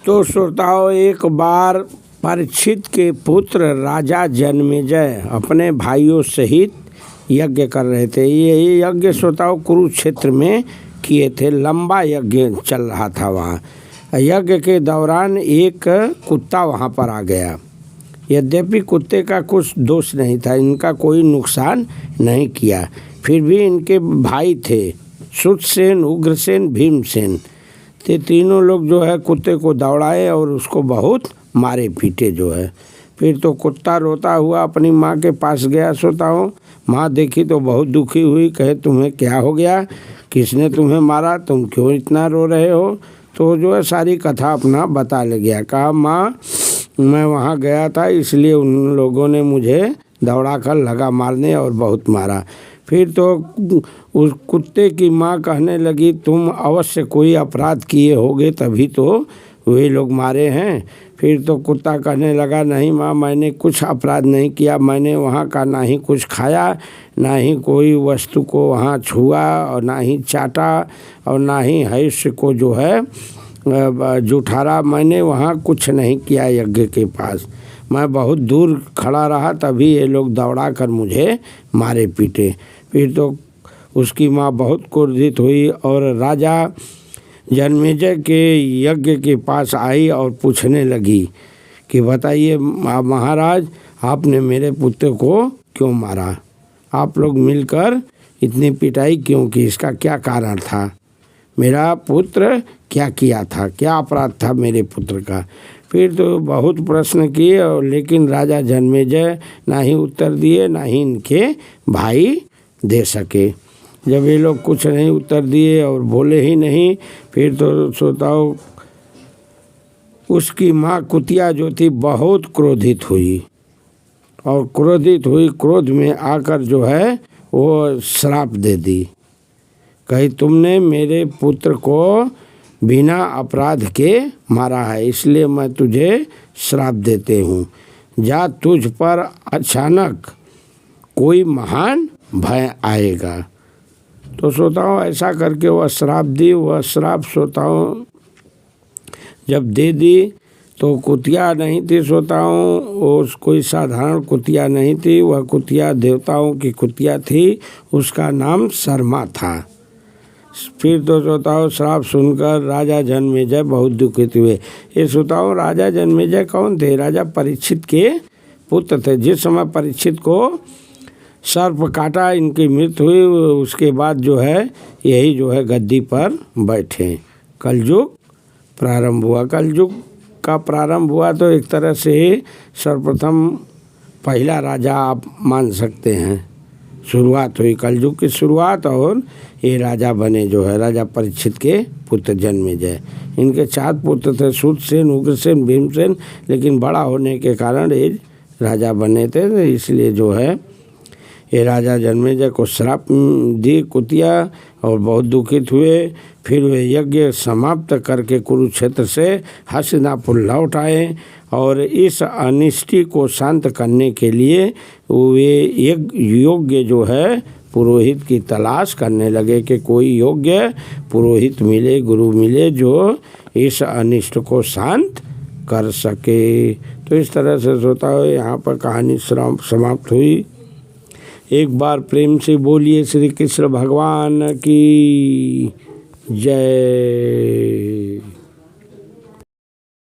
तो श्रोताओं, एक बार परीक्षित के पुत्र राजा जन्मेजय अपने भाइयों सहित यज्ञ कर रहे थे। ये यज्ञ श्रोताओं कुरुक्षेत्र में किए थे। लंबा यज्ञ चल रहा था वहाँ। यज्ञ के दौरान एक कुत्ता वहाँ पर आ गया। यद्यपि कुत्ते का कुछ दोष नहीं था, इनका कोई नुकसान नहीं किया, फिर भी इनके भाई थे सुतसेन, उग्रसेन, भीमसेन। ते तीनों लोग जो है कुत्ते को दौड़ाए और उसको बहुत मारे पीटे जो है। फिर तो कुत्ता रोता हुआ अपनी माँ के पास गया। श्रोताओं, माँ देखी तो बहुत दुखी हुई, कहे तुम्हें क्या हो गया, किसने तुम्हें मारा, तुम क्यों इतना रो रहे हो। तो जो है सारी कथा अपना बता ले गया। कहा माँ, मैं वहाँ गया था, इसलिए उन लोगों ने मुझे दौड़ा कर लगा मारने और बहुत मारा। फिर तो उस कुत्ते की माँ कहने लगी तुम अवश्य कोई अपराध किए होगे तभी तो वे लोग मारे हैं। फिर तो कुत्ता कहने लगा नहीं माँ, मैंने कुछ अपराध नहीं किया, मैंने वहाँ का ना ही कुछ खाया, ना ही कोई वस्तु को वहाँ छुआ और ना ही चाटा और ना ही हैष्य को जो है जुठारा। मैंने वहाँ कुछ नहीं किया यज्ञ के पास। मैं बहुत दूर खड़ा रहा, तभी ये लोग दौड़ा कर मुझे मारे पीटे। फिर तो उसकी माँ बहुत क्रोधित हुई और राजा जन्मेजय के यज्ञ के पास आई और पूछने लगी कि बताइए महाराज, आपने मेरे पुत्र को क्यों मारा? आप लोग मिलकर इतनी पिटाई क्यों की? इसका क्या कारण था? मेरा पुत्र क्या किया था, क्या अपराध था मेरे पुत्र का? फिर तो बहुत प्रश्न किए और लेकिन राजा जन्मेजय ना ही उत्तर दिए, ना ही इनके भाई दे सके। जब ये लोग कुछ नहीं उत्तर दिए और बोले ही नहीं, फिर तो श्रोताओं उसकी माँ कुतिया जो थी बहुत क्रोधित हुई और क्रोध में आकर जो है वो श्राप दे दी। कही तुमने मेरे पुत्र को बिना अपराध के मारा है, इसलिए मैं तुझे श्राप देते हूँ। जा, तुझ पर अचानक कोई महान भय आएगा। तो श्रोताओं ऐसा करके वह श्राप दी। वह श्राप श्रोताओं जब दे दी तो कुतिया नहीं थी श्रोताओं, वो कोई साधारण कुतिया नहीं थी, वह कुतिया देवताओं की कुतिया थी, उसका नाम शर्मा था। फिर तो श्रोताओं श्राप सुनकर राजा जन्मेजय बहुत दुखित हुए। ये श्रोताओं राजा जन्मेजय कौन थे? राजा परीक्षित के पुत्र थे। जिस समय परीक्षित को सर्प काटा, इनकी मृत्यु हुई, उसके बाद जो है यही जो है गद्दी पर बैठे। कलयुग प्रारंभ हुआ। कलयुग का प्रारंभ हुआ तो एक तरह से सर्वप्रथम पहला राजा आप मान सकते हैं। शुरुआत हुई कलयुग की शुरुआत और ये राजा बने जो है राजा परीक्षित के पुत्र जन्मेजय। इनके 4 पुत्र थे, सुतसेन, उग्रसेन, भीमसेन, लेकिन बड़ा होने के कारण ये राजा बने थे, इसलिए जो है ये राजा जन्मेजय को श्राप दी कुतिया और बहुत दुखित हुए। फिर वे यज्ञ समाप्त करके कुरुक्षेत्र से हस्तिनापुर लौट आए और इस अनिष्टि को शांत करने के लिए वे एक योग्य जो है पुरोहित की तलाश करने लगे कि कोई योग्य पुरोहित मिले, गुरु मिले जो इस अनिष्ट को शांत कर सके। तो इस तरह से श्रोताओं यहाँ पर कहानी समाप्त हुई। एक बार प्रेम से बोलिए श्री कृष्ण भगवान की जय।